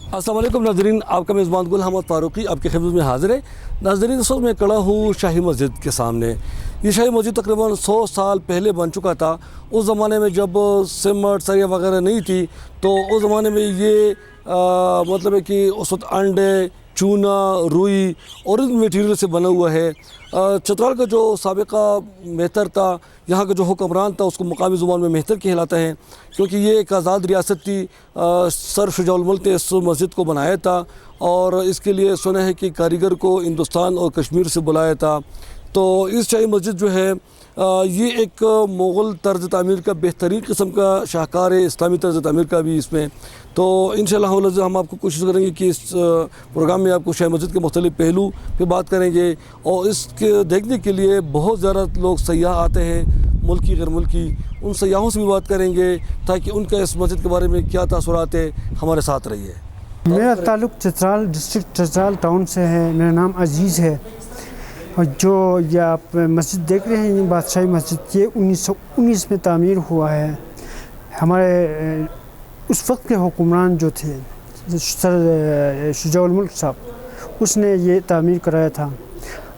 अस्सलाम वालेकुम नाज़रीन, आपका मेज़बान गुल अहमद फ़ारूकी आपकी खिदमत में हाज़िर है। नाज़रीन, इस वक्त मैं खड़ा हूँ शाही मस्जिद के सामने। ये शाही मस्जिद तकरीबन 100 साल पहले बन चुका था। उस ज़माने में जब सीमेंट सरिया वगैरह नहीं थी, तो उस ज़माने में ये मतलब है कि उस वक्त अंडे, चूना, रुई और इन मटीरियल से बना हुआ है। चतराल का जो साबिका मेहतर था, यहाँ का जो हुक्मरान था, उसको मकामी ज़ुबान में मेहतर कहलाता है, क्योंकि ये एक आज़ाद रियासत थी। सर शुजाउल मुल्क ने इस मस्जिद को बनाया था और इसके लिए सुना है कि कारीगर को हिंदुस्तान और कश्मीर से बुलाया था। तो इस शाही मस्जिद जो है ये एक मुग़ल तर्ज़ तामीर का बेहतरीन किस्म का शाहकार है, इस्लामी तर्ज़ तामीर का भी इसमें। तो इंशाअल्लाह हम आपको कोशिश करेंगे कि इस प्रोग्राम में आपको शाही मस्जिद के मुख्तलिफ़ पहलू पे बात करेंगे और इसके देखने के लिए बहुत ज़्यादा लोग सयाह आते हैं, मुल्की गैर मुल्की। उन सयाहों से भी बात करेंगे ताकि उनका इस मस्जिद के बारे में क्या तासुरात है। हमारे साथ रहिए। मेरा ताल्लुक़ चतराल डिस्ट्रिक्ट चतराल टाउन से है। मेरा नाम अजीज़ है और जो ये आप मस्जिद देख रहे हैं, ये बादशाही मस्जिद, ये 1919 में तामीर हुआ है। हमारे उस वक्त के हुक्मरान जो थे, सर शुजाउल मुल्क साहब, उसने ये तामीर कराया था।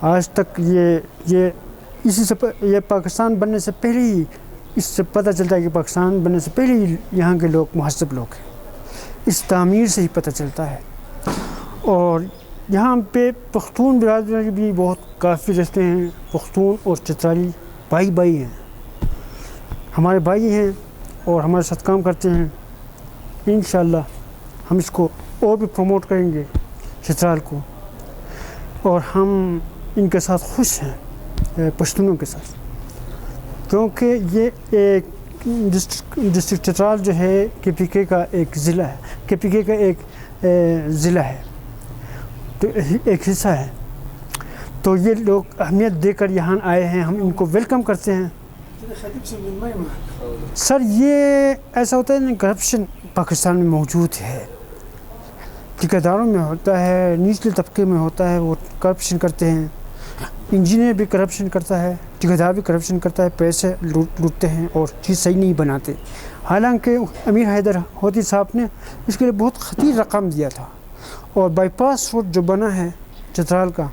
आज तक ये इसी से ये पाकिस्तान बनने से पहले ही, इससे पता चलता है कि पाकिस्तान बनने से पहले ही यहाँ के लोग मुहज़्ज़ब लोग हैं। इस तामीर से ही पता चलता है। और यहाँ पे पख्तून बिरादरी भी बहुत काफ़ी रहते हैं। पख्तून और चतराली भाई भाई हैं, हमारे भाई हैं और हमारे साथ काम करते हैं। इंशाअल्लाह हम इसको और भी प्रमोट करेंगे चतराल को, और हम इनके साथ खुश हैं, पश्तूनों के साथ, क्योंकि ये एक डिस्ट्रिक्ट चतराल जो है KPK का एक ज़िला है, KPK का एक ज़िला है, तो एक हिस्सा है। तो ये लोग अहमियत देकर यहाँ आए हैं, हम इनको वेलकम करते हैं। सर, ये ऐसा होता है ना, करप्शन पाकिस्तान में मौजूद है, ठेकेदारों में होता है, निचले तबके में होता है, वो करप्शन करते हैं। इंजीनियर भी करप्शन करता है, ठेकेदार भी करप्शन करता है, पैसे लूटते हैं और चीज़ सही नहीं बनाते। हालांकि अमीर हैदर होती साहब ने इसके लिए बहुत खतीर रकम दिया था, और बाईपास रोड जो बना है चतराल का,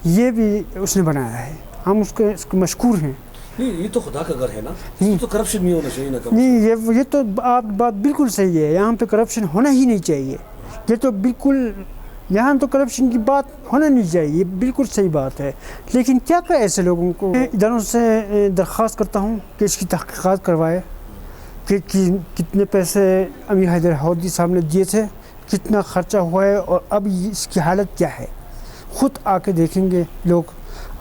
ये भी उसने बनाया है। हम उसके मशकूर हैं। नहीं, ये तो खुदा का घर है ना, ये तो करप्शन नहीं होना चाहिए ना। नहीं, ये तो आप बात बिल्कुल सही है। यहाँ पे करप्शन होना ही नहीं चाहिए। ये तो बिल्कुल, यहाँ तो करप्शन की बात होना नहीं चाहिए, ये बिल्कुल सही बात है। लेकिन क्या करें ऐसे लोगों को। इदारों से दरख्वास्त करता हूँ कि इसकी तहक़ीक़ात करवाए कि कितने पैसे अमीर हैदर होदी साहब ने दिए थे, कितना ख़र्चा हुआ है और अब इसकी हालत क्या है। ख़ुद आके देखेंगे लोग,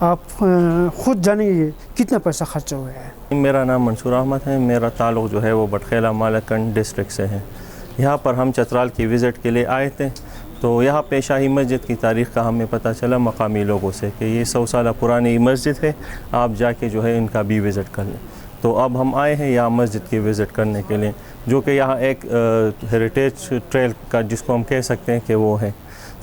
आप ख़ुद जानेंगे कितना पैसा खर्चा हुआ है। मेरा नाम मंसूर अहमद है। मेरा ताल्लुक़ जो है वो बटखेला मालकंड डिस्ट्रिक्ट से है। यहाँ पर हम चतराल की विज़िट के लिए आए थे, तो यहाँ पे शाही मस्जिद की तारीख़ का हमें पता चला मकामी लोगों से कि ये 100 साल पुरानी मस्जिद है, आप जाके जो है इनका भी विज़िट कर लें। तो अब हम आए हैं यहाँ मस्जिद की विज़िट करने के लिए, जो कि यहाँ एक हेरिटेज ट्रेल का जिसको हम कह सकते हैं कि वो है,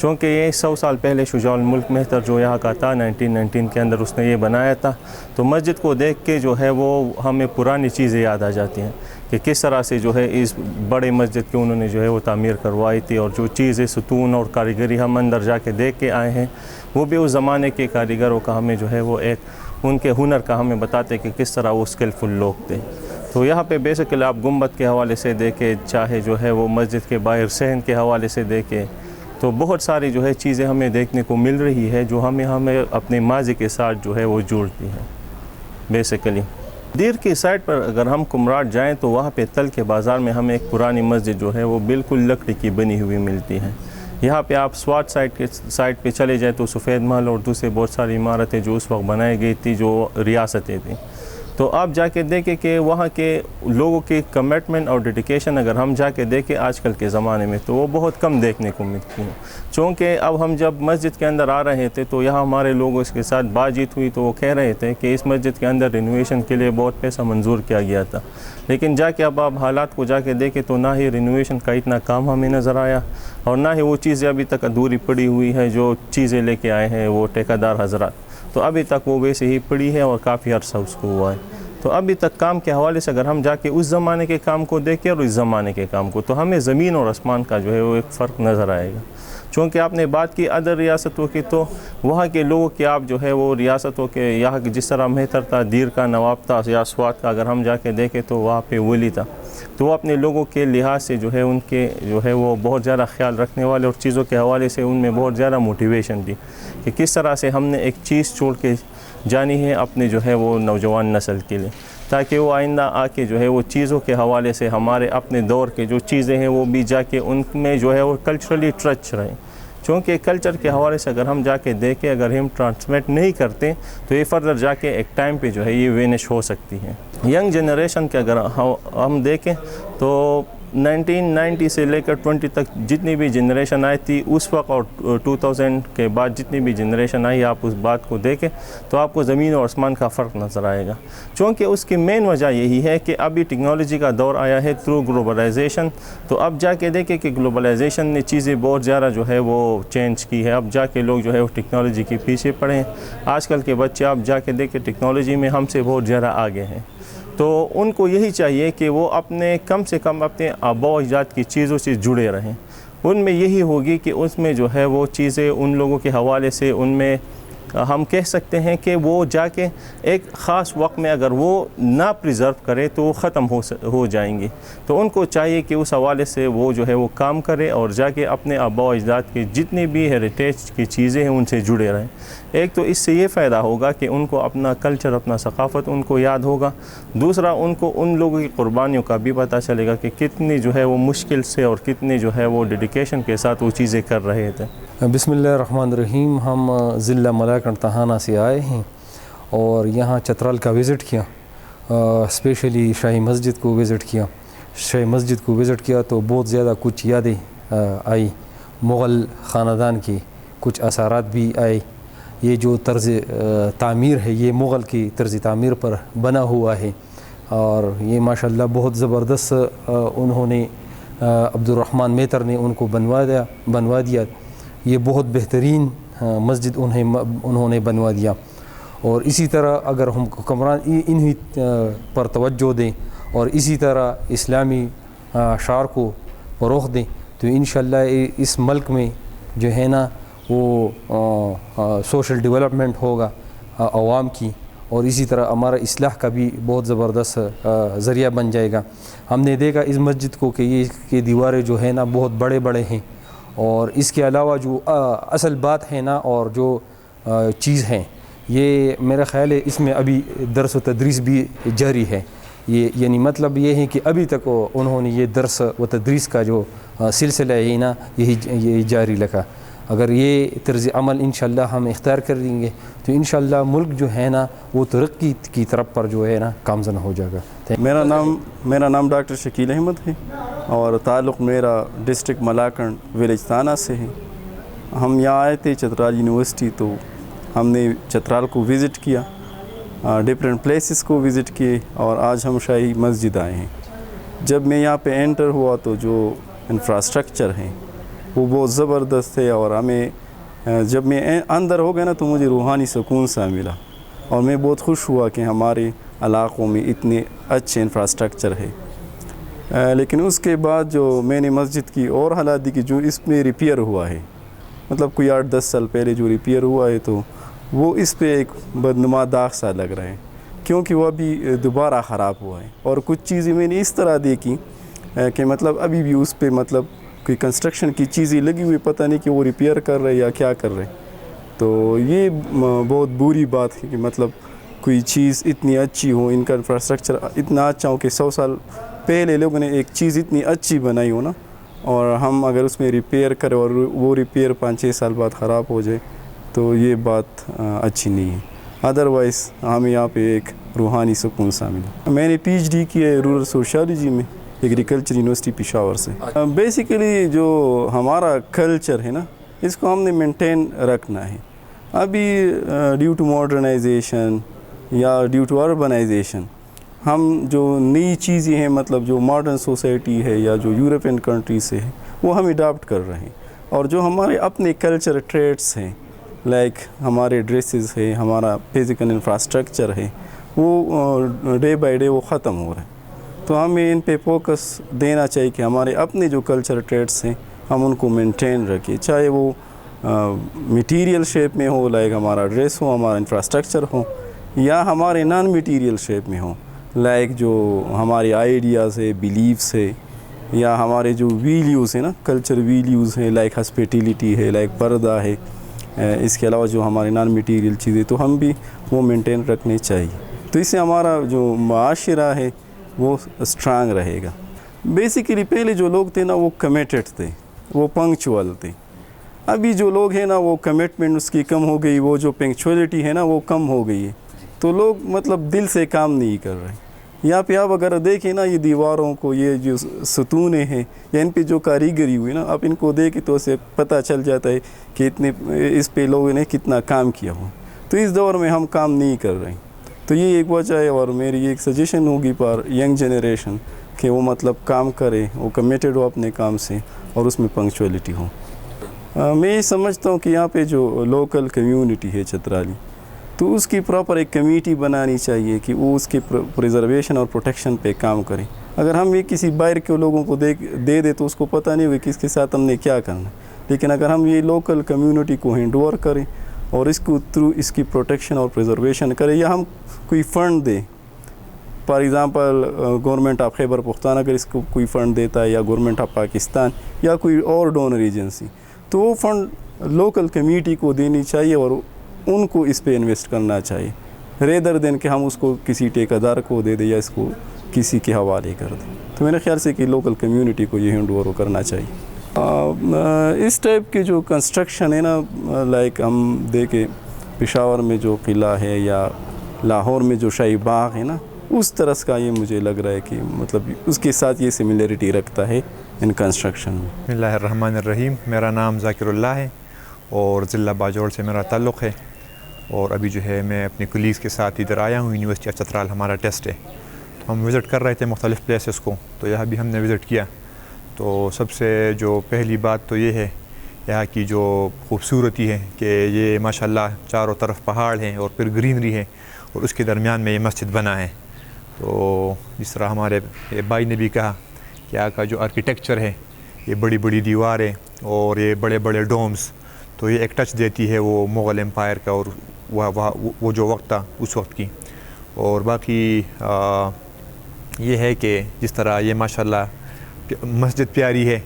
चूँकि ये 100 साल पहले शुजाउल मुल्क मेहतर जो यहाँ का था 1919 के अंदर उसने ये बनाया था। तो मस्जिद को देख के जो है वो हमें पुरानी चीज़ें याद आ जाती हैं कि किस तरह से जो है इस बड़े मस्जिद की उन्होंने जो है वो तामीर करवाई थी, और जो चीज़ें सतून और कारीगरी हम अंदर जाके देख के आए हैं, वो भी उस ज़माने के कारीगरों का हमें जो है वो एक उनके हुनर का हमें बताते कि किस तरह वो स्किलफुल लोग थे। तो यहाँ पे बेसिकली आप गुंबद के हवाले से देखें, चाहे जो है वो मस्जिद के बाहर सहन के हवाले से देखें, तो बहुत सारी जो है चीज़ें हमें देखने को मिल रही है जो हमें अपने माजी के साथ जो है वो जोड़ती है। बेसिकली दीर की साइड पर अगर हम कुमराट जाएं तो वहाँ पे तल के बाज़ार में हमें एक पुरानी मस्जिद जो है वो बिल्कुल लकड़ी की बनी हुई मिलती है। यहाँ पे आप स्वाट साइड पे चले जाएं तो सफ़ेद महल और दूसरे बहुत सारी इमारतें जो उस वक्त बनाई गई थी, जो रियासतें थी, तो आप जाके देखें कि वहाँ के लोगों की कमिटमेंट और डेडिकेशन अगर हम जाके देखें आजकल के ज़माने में तो वो बहुत कम देखने को मिलती है। चूँकि अब हम जब मस्जिद के अंदर आ रहे थे तो यहाँ हमारे लोगों के साथ बातचीत हुई, तो वो कह रहे थे कि इस मस्जिद के अंदर रिनोवेशन के लिए बहुत पैसा मंजूर किया गया था, लेकिन जाके अब आप हालात को जाके देखें तो ना ही रिनोवेशन का इतना काम हमें नज़र आया और ना ही वो चीज़ें अभी तक अधूरी पड़ी हुई है जो चीज़ें लेके आए हैं वो ठेकेदार हजरात, तो अभी तक वो वैसे ही पड़ी है और काफ़ी अर्सा उसको हुआ है। تو ابھی تک کام کے حوالے سے اگر ہم جا کے اس زمانے کے کام کو دیکھیں اور اس زمانے کے کام کو، تو ہمیں زمین اور آسمان کا جو ہے وہ ایک فرق نظر آئے گا۔ چونکہ آپ نے بات کی ادر ریاستوں کی، تو وہاں کے لوگوں کی آپ جو ہے وہ ریاستوں کے یہاں کی جس طرح مہتر تھا، دیر کا، نواب تھا یا سوات کا، اگر ہم جا کے دیکھیں تو وہاں پہ ولی تھا، تو وہ اپنے لوگوں کے لحاظ سے جو ہے ان کے جو ہے وہ بہت زیادہ خیال رکھنے والے، اور چیزوں کے حوالے سے ان میں بہت زیادہ موٹیویشن تھی کہ کس طرح سے ہم نے ایک چیز چھوڑ کے جانی ہے اپنے جو ہے وہ نوجوان نسل کے لیے، تاکہ وہ آئندہ آ کے جو ہے وہ چیزوں کے حوالے سے ہمارے اپنے دور کے جو چیزیں ہیں وہ بھی جا کے ان میں جو ہے وہ کلچرلی ٹچ رہیں۔ چونکہ کلچر کے حوالے سے اگر ہم جا کے دیکھیں، اگر ہم ٹرانسمیٹ نہیں کرتے تو یہ فردر جا کے ایک ٹائم پہ جو ہے یہ وینش ہو سکتی ہے۔ ینگ جنریشن کے اگر ہم دیکھیں تو 1990 سے لے کر 20 تک جتنی بھی جنریشن آئی تھی اس وقت، اور 2000 کے بعد جتنی بھی جنریشن آئی، آپ اس بات کو دیکھیں تو آپ کو زمین اور آسمان کا فرق نظر آئے گا۔ چونکہ اس کی مین وجہ یہی ہے کہ ابھی ٹیکنالوجی کا دور آیا ہے تھرو گلوبلائزیشن، تو اب جا کے دیکھیں کہ گلوبلائزیشن نے چیزیں بہت زیادہ جو ہے وہ چینج کی ہے۔ اب جا کے لوگ جو ہے وہ ٹیکنالوجی کے پیچھے پڑے ہیں۔ آج کل کے بچے آپ جا کے دیکھیں ٹیکنالوجی میں ہم سے بہت زیادہ آگے ہیں، تو ان کو یہی چاہیے کہ وہ اپنے کم سے کم اپنے آباء و اجداد کی چیزوں سے جڑے رہیں۔ ان میں یہی ہوگی کہ اس میں جو ہے وہ چیزیں ان لوگوں کے حوالے سے ان میں ہم کہہ سکتے ہیں کہ وہ جا کے ایک خاص وقت میں اگر وہ نہ پریزرو کرے تو وہ ختم ہو جائیں گے، تو ان کو چاہیے کہ اس حوالے سے وہ جو ہے وہ کام کرے اور جا کے اپنے آباء و اجداد کی جتنی بھی ہیریٹیج کی چیزیں ہیں ان سے جڑے رہیں۔ ایک تو اس سے یہ فائدہ ہوگا کہ ان کو اپنا کلچر، اپنا ثقافت ان کو یاد ہوگا، دوسرا ان کو ان لوگوں کی قربانیوں کا بھی پتہ چلے گا کہ کتنی جو ہے وہ مشکل سے اور کتنی جو ہے وہ ڈیڈیکیشن کے ساتھ وہ چیزیں کر رہے تھے۔ بسم اللہ الرحمن الرحیم۔ ہم ضلع ملاکنڈ تہانہ سے آئے ہیں اور یہاں چترال کا وزٹ کیا، اسپیشلی شاہی مسجد کو وزٹ کیا۔ شاہی مسجد کو وزٹ کیا تو بہت زیادہ کچھ یادیں آئی، مغل خاندان کی کچھ اثرات بھی آئے۔ یہ جو طرز تعمیر ہے یہ مغل کی طرز تعمیر پر بنا ہوا ہے، اور یہ ماشاءاللہ بہت زبردست انہوں نے عبد الرحمن میتر نے ان کو بنوا دیا۔ یہ بہت بہترین مسجد انہوں نے بنوا دیا، اور اسی طرح اگر ہم حکمران انہی پر توجہ دیں اور اسی طرح اسلامی شعار کو فروغ دیں تو انشاءاللہ اس ملک میں جو ہے نا وہ سوشل ڈیولپمنٹ ہوگا عوام کی، اور اسی طرح ہمارا اصلاح کا بھی بہت زبردست ذریعہ بن جائے گا۔ ہم نے دیکھا اس مسجد کو کہ یہ کی دیواریں جو ہے نا بہت بڑے بڑے ہیں، اور اس کے علاوہ جو اصل بات ہے نا اور جو چیز ہے یہ میرا خیال ہے اس میں ابھی درس و تدریس بھی جاری ہے۔ یہ یعنی مطلب یہ ہے کہ ابھی تک انہوں نے یہ درس و تدریس کا جو سلسلہ ہے نا یہی جاری رکھا۔ اگر یہ طرز عمل انشاءاللہ ہم اختیار کر دیں گے تو انشاءاللہ ملک جو ہے نا وہ ترقی کی طرف پر جو ہے نا گامزن ہو جائے گا۔ میرا نام ڈاکٹر شکیل احمد ہے اور تعلق میرا ڈسٹرکٹ ملاکنڈ ولیج تھانہ سے ہے۔ ہم یہاں آئے تھے چترال یونیورسٹی، تو ہم نے چترال کو وزٹ کیا، ڈفرینٹ پلیسز کو وزٹ کیے، اور آج ہم شاہی مسجد آئے ہیں۔ جب میں یہاں پہ انٹر ہوا تو جو انفراسٹرکچر ہے وہ بہت زبردست ہے، اور ہمیں جب میں اندر ہو گیا نا تو مجھے روحانی سکون سا ملا، اور میں بہت خوش ہوا کہ ہمارے علاقوں میں اتنے اچھے انفراسٹرکچر ہے۔ لیکن اس کے بعد جو میں نے مسجد کی اور حالات دی کہ جو اس میں ریپیئر ہوا ہے، مطلب کوئی 8-10 سال پہلے جو ریپیئر ہوا ہے، تو وہ اس پہ ایک بدنما داغ سا لگ رہا ہے، کیونکہ وہ ابھی دوبارہ خراب ہوا ہے۔ اور کچھ چیزیں میں نے اس طرح دیکھی کہ مطلب ابھی بھی اس پہ مطلب کوئی کنسٹرکشن کی چیزیں لگی ہوئی، پتہ نہیں کہ وہ ریپیئر کر رہے یا کیا کر رہے۔ تو یہ بہت بری بات ہے کہ مطلب کوئی چیز اتنی اچھی ہو، ان کا انفراسٹرکچر اتنا اچھا ہو کہ 100 سال پہلے لوگوں نے ایک چیز اتنی اچھی بنائی ہو نا، اور ہم اگر اس میں ریپیئر کریں اور وہ ریپیئر 5-6 سال بعد خراب ہو جائے تو یہ بات اچھی نہیں ہے۔ ادروائز ہمیں یہاں پہ ایک روحانی سکون سا ملا۔ میں نے پی ایچ ڈی کی ہے رورل سوشیالوجی میں ایگریکلچر یونیورسٹی پشاور سے۔ بیسیکلی جو ہمارا کلچر ہے نا اس کو ہم نے مینٹین رکھنا ہے۔ ابھی ڈیو ٹو ماڈرنائزیشن یا ڈیو ٹو اربنائزیشن ہم جو نئی چیزیں ہیں، مطلب جو ماڈرن سوسائٹی ہے یا جو یورپین کنٹری سے ہے وہ ہم اڈاپٹ کر رہے ہیں، اور جو ہمارے اپنے کلچر ٹریٹس ہیں، لائک ہمارے ڈریسز ہے، ہمارا فزیکل انفراسٹرکچر ہے، वो डे बाय डे वो ख़त्म हो रहा है। तो हमें इन पे फोकस देना चाहिए कि हमारे अपने जो कल्चर ट्रेड्स हैं हम उनको मेंटेन रखें, चाहे वो मटीरियल शेप में हो, लाइक हमारा ड्रेस हो, हमारा इंफ्रास्ट्रक्चर हो, या हमारे नॉन मटीरियल शेप में हो, लाइक जो हमारे आइडियाज़ है, बिलीव्स है, या हमारे जो वैल्यूज़ है ना, कल्चर वैल्यूज़ है, लाइक हॉस्पिटैलिटी है, लाइक पर्दा है, इसके अलावा जो हमारे नॉन मटीरियल चीज़ें, तो हम भी वो मेंटेन रखने चाहिए। तो इससे हमारा जो माशरा है वो स्ट्रांग रहेगा। बेसिकली पहले जो लोग थे ना वो कमिटेड थे, वो पंक्चुअल थे। अभी जो लोग हैं ना वो कमिटमेंट उसकी कम हो गई, वो जो पंक्चुअलिटी है ना वो कम हो गई है, तो लोग मतलब दिल से काम नहीं कर रहे। यहाँ पे आप अगर देखें ना ये दीवारों को, ये जो सतूने हैं या इन पे जो कारीगरी हुई ना, आप इनको देखें तो उसे पता चल जाता है कि इतने इस पे लोगों ने कितना काम किया हो। तो इस दौर में हम काम नहीं कर रहे, तो ये एक वजह है। और मेरी एक सजेशन होगी पर यंग जनरेशन कि वो मतलब काम करे, वो कमिटेड हो अपने काम से और उसमें पंक्चुअलिटी हो। मैं ये समझता हूँ कि यहाँ पे जो लोकल कम्युनिटी है चतराली, तो उसकी प्रॉपर एक कमेटी बनानी चाहिए कि वो उसके प्रिजर्वेशन और प्रोटेक्शन पे काम करे। अगर हम ये किसी बाहर के लोगों को दे तो उसको पता नहीं होगा कि इसके साथ हमने क्या करना। लेकिन अगर हम ये लोकल कम्युनिटी को हैंड ओवर करें और इसको थ्रू इसकी प्रोटेक्शन और प्रिजर्वेशन करें, या हम कोई फ़ंड दें, for example government of Khyber Pakhtunkhwa अगर इसको कोई फ़ंड देता है, या गवर्नमेंट ऑफ पाकिस्तान, या कोई और डोनर एजेंसी, तो वो फ़ंड लोकल कम्युनिटी को देनी चाहिए और उनको इस पे इन्वेस्ट करना चाहिए, रेदर देन कि हम उसको किसी ठेकेदार को दे दें या इसको किसी के हवाले कर दें। तो मेरे ख्याल से कि लोकल कम्युनिटी को ये हैंड ओवर करना चाहिए। इस टाइप की जो कंस्ट्रक्शन है ना, लाइक हम देखें पेशावर में जो किला है या लाहौर में जो शाही बाग है ना, उस तरह का ये मुझे लग रहा है कि मतलब उसके साथ ये सिमिलरिटी रखता है इन कंस्ट्रक्शन में। बिस्मिल्लाहिर्रहमानिर्रहीम। मेरा नाम ज़ाकिरुल्लाह है और ज़िला बाजौड़ से मेरा ताल्लुक़ है, और अभी जो है मैं अपने कुलीग्स के साथ इधर आया हूँ। यूनिवर्सिटी ऑफ चतराल हमारा टेस्ट है, तो हम विज़िट कर रहे थे मुख्तलिफ़ प्लेसेस को, तो यहाँ भी हमने विज़िट किया। तो सबसे जो पहली बात तो ये है यहाँ की जो खूबसूरती है कि ये माशाल्लाह चारों तरफ पहाड़ हैं और फिर ग्रीनरी है, और उसके दरमियान में ये मस्जिद बना है। तो जिस तरह हमारे भाई ने भी कहा कि यहाँ का जो आर्किटेक्चर है, ये बड़ी बड़ी दीवारें और ये बड़े बड़े डोम्स, तो ये एक टच देती है वो मुग़ल एम्पायर का और वो जो वक्त था उस वक्त की। और बाकी ये है कि जिस तरह ये माशाल्लाह मस्जिद प्यारी है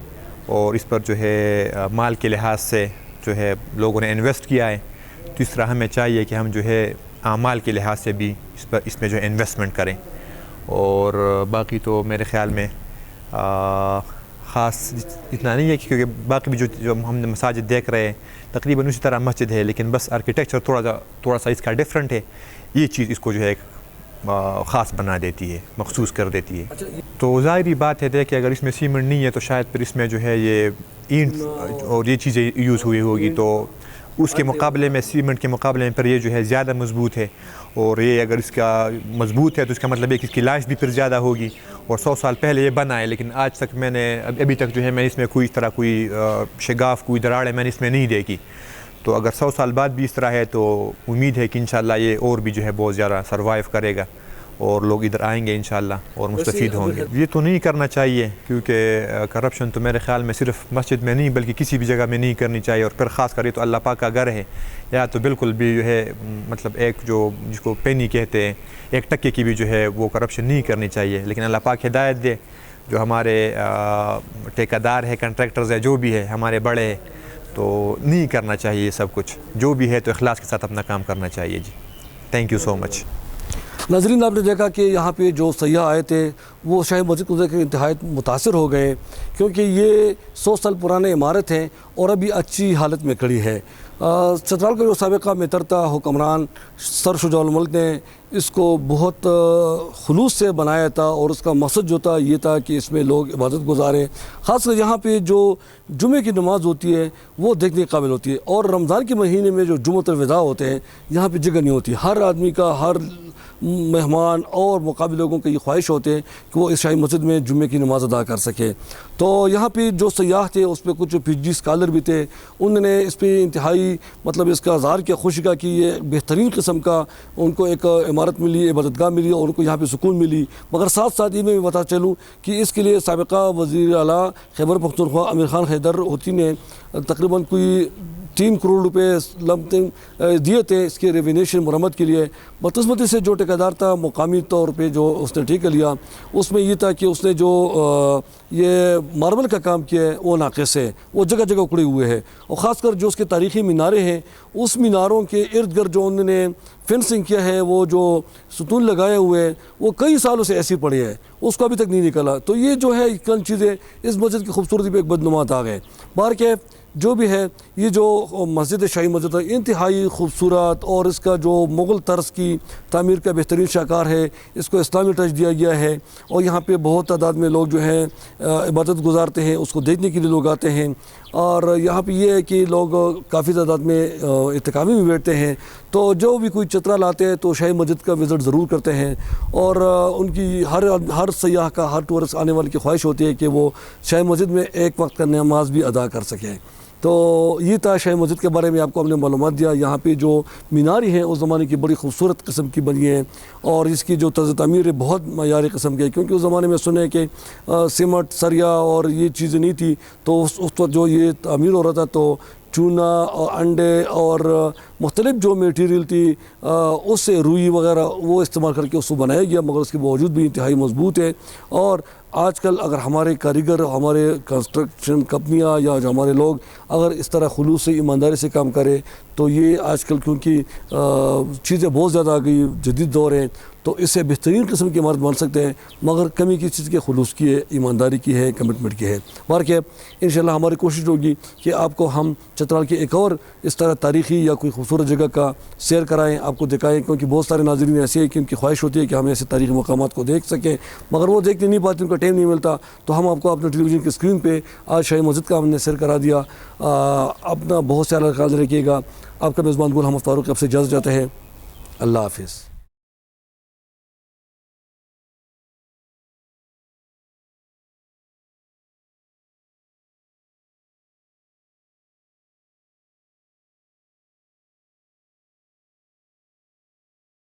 और इस पर जो है माल के लिहाज से जो है लोगों ने इन्वेस्ट किया है, तो इस तरह हमें चाहिए कि हम जो है आमाल के लिहाज से भी इसमें जो है इन्वेस्टमेंट करें। और बाकी तो मेरे ख़्याल में ख़ास इतना नहीं है, क्योंकि बाकी भी जो हमने मसाजिद देख रहे हैं तकरीबन उसी तरह मस्जिद है, लेकिन बस आर्किटेक्चर थोड़ा सा इसका डिफरेंट है। ये चीज़ इसको जो है ख़ास बना देती है, मखसूस कर देती है। तो ज़ाहिरी बात है देखिए, अगर इसमें सीमेंट नहीं है तो शायद फिर इसमें जो है ये ईंट और ये चीज़ें यूज़ हुई होगी, तो उसके मुकाबले में सीमेंट के मुकाबले में फिर ये जो है ज़्यादा मजबूत है। और ये अगर इसका मजबूत है तो इसका मतलब है कि इसकी लाइफ भी फिर ज़्यादा होगी। और 100 साल पहले ये बना है, लेकिन आज तक मैंने अभी तक जो है मैं इसमें कोई इस तरह कोई शगाफ, कोई दरारें मैंने इसमें नहीं देखी। तो अगर 100 साल बाद भी इस तरह है तो उम्मीद है कि इंशाल्लाह ये और भी जो है बहुत ज़्यादा सर्वाइव करेगा और लोग इधर आएंगे इंशाल्लाह और मुस्तफ़ीद होंगे। ये तो नहीं करना चाहिए, क्योंकि करप्शन तो मेरे ख़्याल में सिर्फ मस्जिद में नहीं बल्कि किसी भी जगह में नहीं करनी चाहिए। और फिर ख़ास कर तो अल्लाह पाक का घर है, या तो बिल्कुल भी जो है मतलब एक जो जिसको पेनी कहते हैं, एक टक्के की भी जो है वो करप्शन नहीं करनी चाहिए। लेकिन अल्लाह पाक हिदायत दे, जो हमारे ठेकेदार है, कंट्रैक्टर्स है, जो भी है हमारे बड़े हैं, तो नहीं करना चाहिए सब कुछ। जो भी है तो इखलास के साथ अपना काम करना चाहिए जी। Thank you so much. नाज़रीन, आपने देखा कि यहाँ पे जो सयाह आए थे वो शाही मस्जिद को देख कर इंतहाई मुतासिर हो गए, क्योंकि ये 100 साल पुराने इमारत हैं और अभी अच्छी हालत में खड़ी है। चतराल का जो साबिक़ा मेतरता हुक्मरान सर शुजाउल मुल्क ने इसको बहुत खुलूस से बनाया था, और उसका मकसद जो था ये था कि इसमें लोग इबादत गुजारें। ख़ासकर यहाँ पे जो जुमे की नमाज़ होती है वो देखने के काबिल होती है, और रमज़ान के महीने में जो जुम्मतुल विदा होते हैं यहाँ पे जगह नहीं होती। हर आदमी का, हर मेहमान और मुकाबले लोगों की ये ख्वाहिश होते हैं कि वो इस शाही मस्जिद में जुम्मे की नमाज़ अदा कर सके। तो यहाँ पे जो सयाह थे उस पर कुछ PhD स्कॉलर भी थे, उन्होंने इस पर इंतहाई مطلب اس کا اظہار کیا خوشی کا کہ یہ بہترین قسم کا ان کو ایک عمارت ملی، عبادتگاہ ملی اور ان کو یہاں پہ سکون ملی. مگر ساتھ ساتھ یہ میں بتا چلوں کہ اس کے لیے سابقہ وزیر اعلیٰ خیبر پختونخوا امیر خان حیدر ہوتی نے تقریباً کوئی 3 کروڑ روپے دیے تھے اس کے ریونیشن مرمت کے لیے. بدقسمتی سے جو ٹھیکیدار تھا مقامی طور پہ جو اس نے ٹھیکہ لیا اس میں یہ تھا کہ اس نے جو یہ ماربل کا کام کیا ہے وہ ناقص ہے، وہ جگہ جگہ اکڑے ہوئے ہیں. اور خاص کر جو اس کے تاریخی مینارے ہیں اس میناروں کے ارد گرد جو انہوں نے فینسنگ کیا ہے، وہ جو ستون لگائے ہوئے ہیں وہ کئی سالوں سے ایسی پڑے ہیں، اس کو ابھی تک نہیں نکلا. تو یہ جو ہے کل چیزیں اس مسجد کی خوبصورتی پہ ایک بدنما داغ ہے. باہر کے جو بھی ہے یہ جو مسجد شاہی مسجد ہے انتہائی خوبصورت اور اس کا جو مغل طرز کی تعمیر کا بہترین شاہکار ہے. اس کو اسلامی ٹچ دیا گیا ہے اور یہاں پہ بہت تعداد میں لوگ جو ہیں عبادت گزارتے ہیں، اس کو دیکھنے کے لیے لوگ آتے ہیں. اور یہاں پہ یہ ہے کہ لوگ کافی تعداد میں اعتکافی میں بیٹھتے ہیں. تو جو بھی کوئی چترال آتے ہیں تو شاہی مسجد کا وزٹ ضرور کرتے ہیں اور ان کی ہر سیاح کا، ہر ٹورسٹ آنے والے کی خواہش ہوتی ہے کہ وہ شاہی مسجد میں ایک وقت کا نماز بھی ادا کر سکیں. تو یہ تھا شاہی مسجد کے بارے میں آپ کو ہم نے معلومات دیا. یہاں پہ جو میناری ہیں اس زمانے کی بڑی خوبصورت قسم کی بنی ہیں اور اس کی جو طرز تعمیر ہے بہت معیاری قسم کی ہے، کیونکہ اس زمانے میں سنے کہ سیمنٹ، سریا اور یہ چیزیں نہیں تھی. تو اس وقت جو یہ تعمیر ہو رہا تھا تو چونا اور انڈے اور مختلف جو میٹیریل تھی اس سے روئی وغیرہ وہ استعمال کر کے اس کو بنایا گیا، مگر اس کے باوجود بھی انتہائی مضبوط ہے. اور آج کل اگر ہمارے کاریگر، ہمارے کنسٹرکشن کمپنیاں یا جو ہمارے لوگ اگر اس طرح خلوص سے، ایمانداری سے کام کرے تو یہ آج کل کیونکہ چیزیں بہت زیادہ آ گئی، جدید دور ہیں، تو اس سے بہترین قسم کی عمارت بن سکتے ہیں. مگر کمی کی چیز کے خلوص کی ہے، ایمانداری کی ہے، کمٹمنٹ کی ہے. بہرکیف انشاءاللہ ہماری کوشش ہوگی کہ آپ کو ہم چترال کی ایک اور اس طرح تاریخی یا کوئی خوبصورت جگہ کا سیر کرائیں، آپ کو دکھائیں، کیونکہ بہت سارے ناظرین ایسے ہیں کہ ان کی خواہش ہوتی ہے کہ ہم ایسے تاریخی مقامات کو دیکھ سکیں مگر وہ دیکھ نہیں پاتے، ان کا ٹائم نہیں ملتا. تو ہم آپ کو اپنے ٹیلی ویژن کی اسکرین پہ آج شاہی مسجد کا ہم نے سیر کرا دیا. اپنا بہت سارا خیال رکھیے گا. آپ کا میزبان گل حمد فاروق آپ سے اجازت چاہتے ہیں. اللہ حافظ.